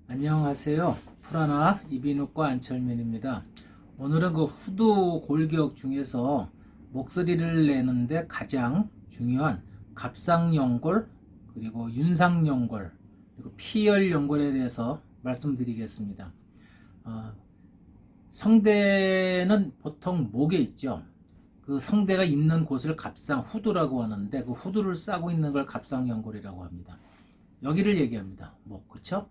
안녕하세요. 프라나 이비인후과 안철민입니다. 오늘은 그 후두 골격 중에서 목소리를 내는데 가장 중요한 갑상연골, 그리고 윤상연골, 그리고 피열연골에 대해서 말씀드리겠습니다. 성대는 보통 목에 있죠. 그 성대가 있는 곳을 갑상 후두라고 하는데, 그 후두를 싸고 있는 걸 갑상연골이라고 합니다. 여기를 얘기합니다. 목, 그쵸?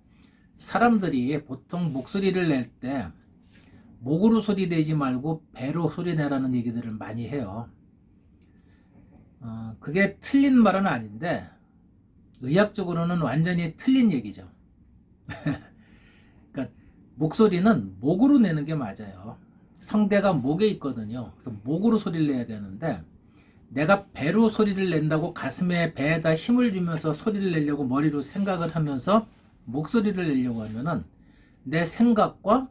사람들이 보통 목소리를 낼 때 목으로 소리 내지 말고 배로 소리 내라는 얘기들을 많이 해요. 그게 틀린 말은 아닌데 의학적으로는 완전히 틀린 얘기죠. 그러니까 목소리는 목으로 내는 게 맞아요. 성대가 목에 있거든요. 그래서 목으로 소리를 내야 되는데, 내가 배로 소리를 낸다고 가슴에 배에다 힘을 주면서 소리를 내려고 머리로 생각을 하면서 목소리를 내려고 하면은 내 생각과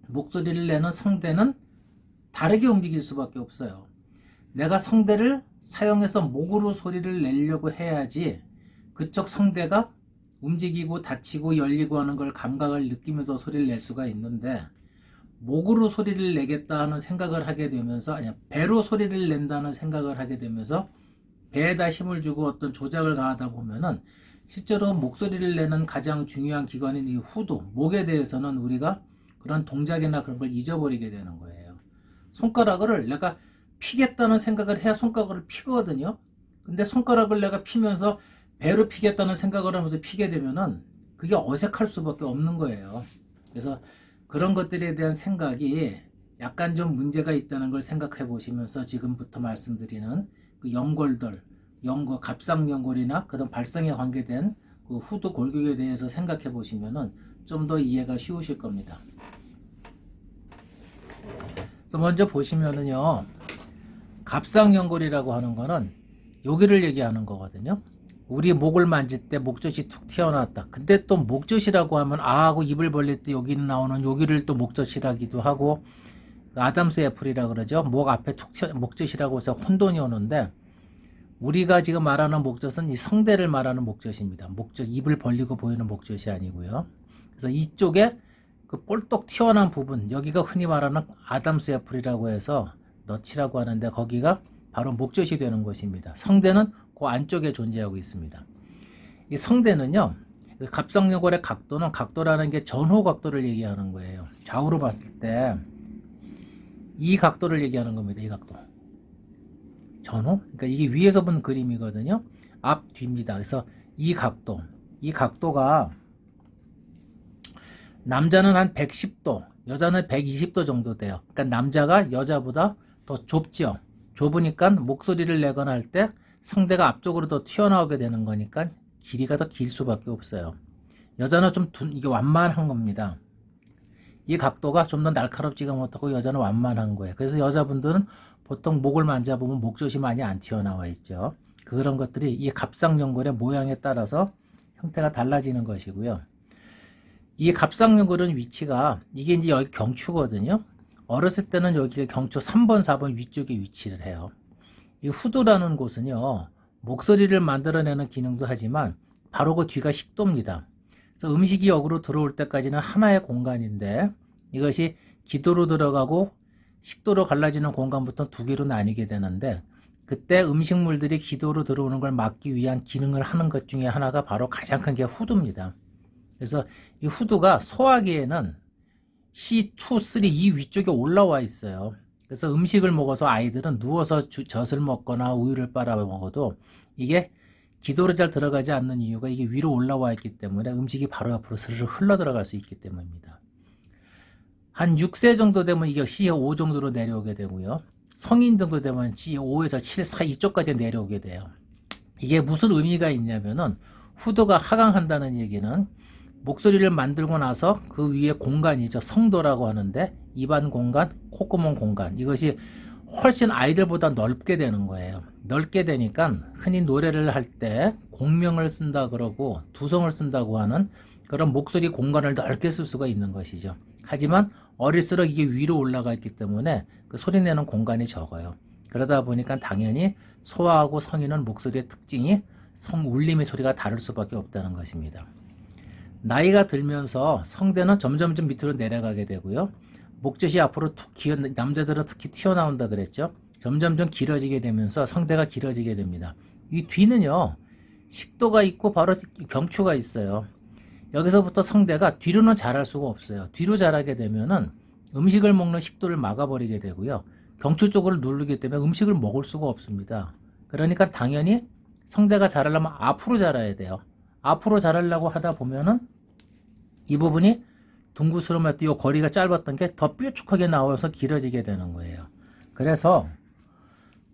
목소리를 내는 성대는 다르게 움직일 수밖에 없어요. 내가 성대를 사용해서 목으로 소리를 내려고 해야지 그쪽 성대가 움직이고 닫히고 열리고 하는 걸 감각을 느끼면서 소리를 낼 수가 있는데, 목으로 소리를 내겠다 하는 생각을 하게 되면서, 아니, 배로 소리를 낸다는 생각을 하게 되면서 배에다 힘을 주고 어떤 조작을 가하다 보면은 실제로 목소리를 내는 가장 중요한 기관인 이 후두, 목에 대해서는 우리가 그런 동작이나 그런 걸 잊어버리게 되는 거예요. 손가락을 내가 피겠다는 생각을 해야 손가락을 피거든요. 근데 손가락을 내가 피면서 배로 피겠다는 생각을 하면서 피게 되면은 그게 어색할 수밖에 없는 거예요. 그래서 그런 것들에 대한 생각이 약간 좀 문제가 있다는 걸 생각해 보시면서 지금부터 말씀드리는 그 연골들, 갑상연골이나 그런 발성에 관계된 그 후두 골격에 대해서 생각해 보시면은 좀 더 이해가 쉬우실 겁니다. 그래서 먼저 보시면은요, 갑상연골이라고 하는 거는 여기를 얘기하는 거거든요. 우리 목을 만질 때 목젖이 툭 튀어나왔다. 근데 또 목젖이라고 하면 하고 입을 벌릴 때 여기는 나오는 여기를 또 목젖이라기도 하고, 아담스 애플이라 그러죠. 목 앞에 툭 튀어 목젖이라고 해서 혼돈이 오는데, 우리가 지금 말하는 목젖은 이 성대를 말하는 목젖입니다. 목젖, 입을 벌리고 보이는 목젖이 아니고요. 그래서 이쪽에 그 볼떡 튀어나온 부분, 여기가 흔히 말하는 아담스 애플이라고 해서 너치라고 하는데, 거기가 바로 목젖이 되는 것입니다. 성대는 그 안쪽에 존재하고 있습니다. 이 성대는요, 갑상연골의 각도라는 게 전호 각도를 얘기하는 거예요. 좌우로 봤을 때 이 각도를 얘기하는 겁니다. 이 각도. 전호? 그러니까 이게 위에서 본 그림이거든요. 앞, 뒤입니다. 그래서 이 각도가 남자는 한 110도, 여자는 120도 정도 돼요. 그러니까 남자가 여자보다 더 좁죠. 좁으니까 목소리를 내거나 할 때 성대가 앞쪽으로 더 튀어나오게 되는 거니까 길이가 더 길 수밖에 없어요. 여자는 좀 이게 완만한 겁니다. 이 각도가 좀 더 날카롭지가 못하고 여자는 완만한 거예요. 그래서 여자분들은 보통 목을 만져보면 목젖이 많이 안 튀어나와 있죠. 그런 것들이 이 갑상연골의 모양에 따라서 형태가 달라지는 것이고요. 이 갑상연골은 위치가, 이게 이제 여기 경추거든요. 어렸을 때는 여기가 경추 3번, 4번 위쪽에 위치를 해요. 이 후두라는 곳은요, 목소리를 만들어내는 기능도 하지만 바로 그 뒤가 식도입니다. 그래서 음식이 여기로 들어올 때까지는 하나의 공간인데, 이것이 기도로 들어가고 식도로 갈라지는 공간부터 두 개로 나뉘게 되는데, 그때 음식물들이 기도로 들어오는 걸 막기 위한 기능을 하는 것 중에 하나가 바로 가장 큰 게 후두입니다. 그래서 이 후두가 소화기에는 C2, 3 이 위쪽에 올라와 있어요. 그래서 음식을 먹어서 아이들은 누워서 젖을 먹거나 우유를 빨아 먹어도 이게 기도로 잘 들어가지 않는 이유가 이게 위로 올라와 있기 때문에 음식이 바로 옆으로 스르르 흘러 들어갈 수 있기 때문입니다. 한 6세 정도 되면 이게 C5 정도로 내려오게 되고요. 성인 정도 되면 C5에서 7, 4 이쪽까지 내려오게 돼요. 이게 무슨 의미가 있냐면은, 후두가 하강한다는 얘기는 목소리를 만들고 나서 그 위에 공간이죠. 성도라고 하는데, 입안 공간, 콧구멍 공간, 이것이 훨씬 아이들보다 넓게 되는 거예요. 넓게 되니까 흔히 노래를 할 때 공명을 쓴다 그러고 두성을 쓴다고 하는 그런 목소리 공간을 넓게 쓸 수가 있는 것이죠. 하지만 어릴수록 이게 위로 올라가 있기 때문에 그 소리 내는 공간이 적어요. 그러다 보니까 당연히 소아하고 성인은 목소리의 특징이 울림의 소리가 다를 수밖에 없다는 것입니다. 나이가 들면서 성대는 점점 좀 밑으로 내려가게 되고요. 목젖이 앞으로 남자들은 특히 튀어나온다 그랬죠. 점점 좀 길어지게 되면서 성대가 길어지게 됩니다. 이 뒤는요, 식도가 있고 바로 경추가 있어요. 여기서부터 성대가 뒤로는 자랄 수가 없어요. 뒤로 자라게 되면은 음식을 먹는 식도를 막아버리게 되고요. 경추 쪽으로 누르기 때문에 음식을 먹을 수가 없습니다. 그러니까 당연히 성대가 자라려면 앞으로 자라야 돼요. 앞으로 자라려고 하다 보면은 이 부분이 둥구스러움할 때 이 거리가 짧았던 게 더 뾰족하게 나와서 길어지게 되는 거예요. 그래서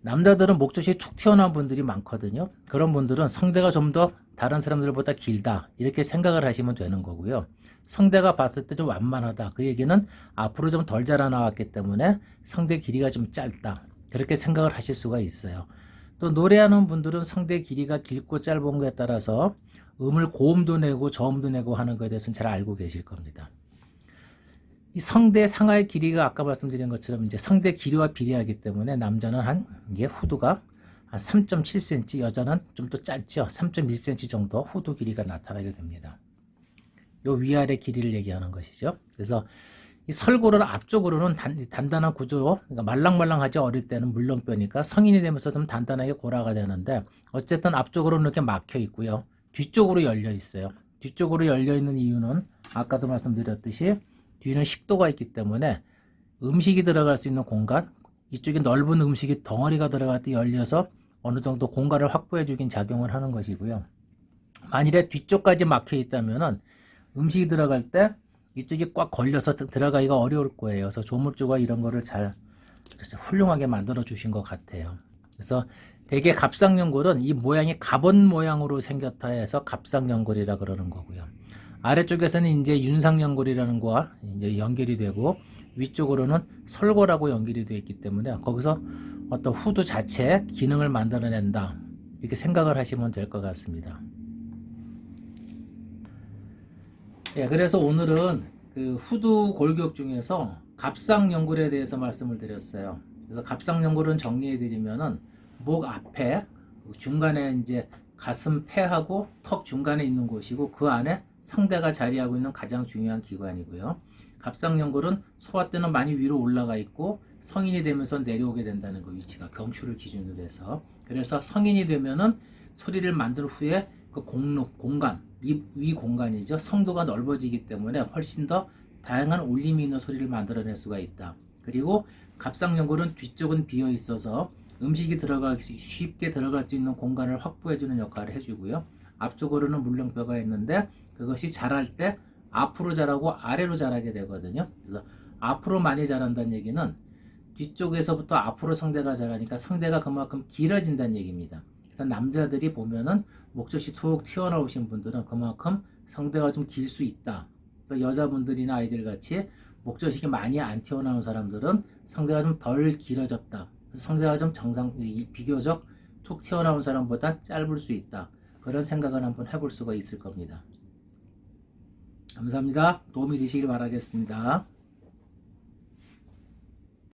남자들은 목젖이 툭 튀어나온 분들이 많거든요. 그런 분들은 성대가 좀 더 다른 사람들보다 길다 이렇게 생각을 하시면 되는 거고요. 성대가 봤을 때 좀 완만하다, 그 얘기는 앞으로 좀 덜 자라나왔기 때문에 성대 길이가 좀 짧다 그렇게 생각을 하실 수가 있어요. 또 노래하는 분들은 성대 길이가 길고 짧은 거에 따라서 음을 고음도 내고 저음도 내고 하는 것에 대해서는 잘 알고 계실 겁니다. 이 성대 상하의 길이가 아까 말씀드린 것처럼 이제 성대 길이와 비례하기 때문에 남자는 이게 후두가 한 3.7cm, 여자는 좀 더 짧죠. 3.1cm 정도 후두 길이가 나타나게 됩니다. 요 위아래 길이를 얘기하는 것이죠. 그래서 이 설골은 앞쪽으로는 단단한 구조, 그러니까 말랑말랑하지, 어릴 때는 물렁뼈니까 성인이 되면서 좀 단단하게 골아가 되는데 어쨌든 앞쪽으로는 이렇게 막혀 있고요. 뒤쪽으로 열려 있어요. 뒤쪽으로 열려 있는 이유는 아까도 말씀드렸듯이 뒤는 식도가 있기 때문에 음식이 들어갈 수 있는 공간, 이쪽에 넓은 음식이 덩어리가 들어갈 때 열려서 어느 정도 공간을 확보해 주긴 작용을 하는 것이고요. 만일에 뒤쪽까지 막혀 있다면은 음식이 들어갈 때 이쪽이 꽉 걸려서 들어가기가 어려울 거예요. 그래서 조물주가 이런 거를 잘 훌륭하게 만들어 주신 것 같아요. 그래서 대개 갑상연골은 이 모양이 갑옷 모양으로 생겼다 해서 갑상연골이라 그러는 거고요. 아래쪽에서는 이제 윤상연골이라는 거와 이제 연결이 되고 위쪽으로는 설골하고 연결이 되어 있기 때문에 거기서 어떤 후두 자체의 기능을 만들어낸다 이렇게 생각을 하시면 될 것 같습니다. 예, 그래서 오늘은 그 후두 골격 중에서 갑상연골에 대해서 말씀을 드렸어요. 그래서 갑상연골은 정리해 드리면은 목 앞에 중간에 이제 가슴 폐하고 턱 중간에 있는 곳이고 그 안에 성대가 자리하고 있는 가장 중요한 기관이고요. 갑상연골은 소화 때는 많이 위로 올라가 있고 성인이 되면서 내려오게 된다는 그 위치가 경추를 기준으로 해서, 그래서 성인이 되면은 소리를 만든 후에 그 공간, 위 공간이죠. 성도가 넓어지기 때문에 훨씬 더 다양한 울림이 있는 소리를 만들어낼 수가 있다. 그리고 갑상연골은 뒤쪽은 비어 있어서 음식이 쉽게 들어갈 수 있는 공간을 확보해주는 역할을 해주고요. 앞쪽으로는 물렁뼈가 있는데 그것이 자랄 때 앞으로 자라고 아래로 자라게 되거든요. 그래서 앞으로 많이 자란다는 얘기는 뒤쪽에서부터 앞으로 성대가 자라니까 성대가 그만큼 길어진다는 얘기입니다. 그래서 남자들이 보면은 목젖이 툭 튀어나오신 분들은 그만큼 성대가 좀 길 수 있다. 또 여자분들이나 아이들 같이 목젖이 많이 안 튀어나온 사람들은 성대가 좀 덜 길어졌다. 그래서 성대가 좀 비교적 툭 튀어나온 사람보다 짧을 수 있다. 그런 생각을 한번 해볼 수가 있을 겁니다. 감사합니다. 도움이 되시길 바라겠습니다.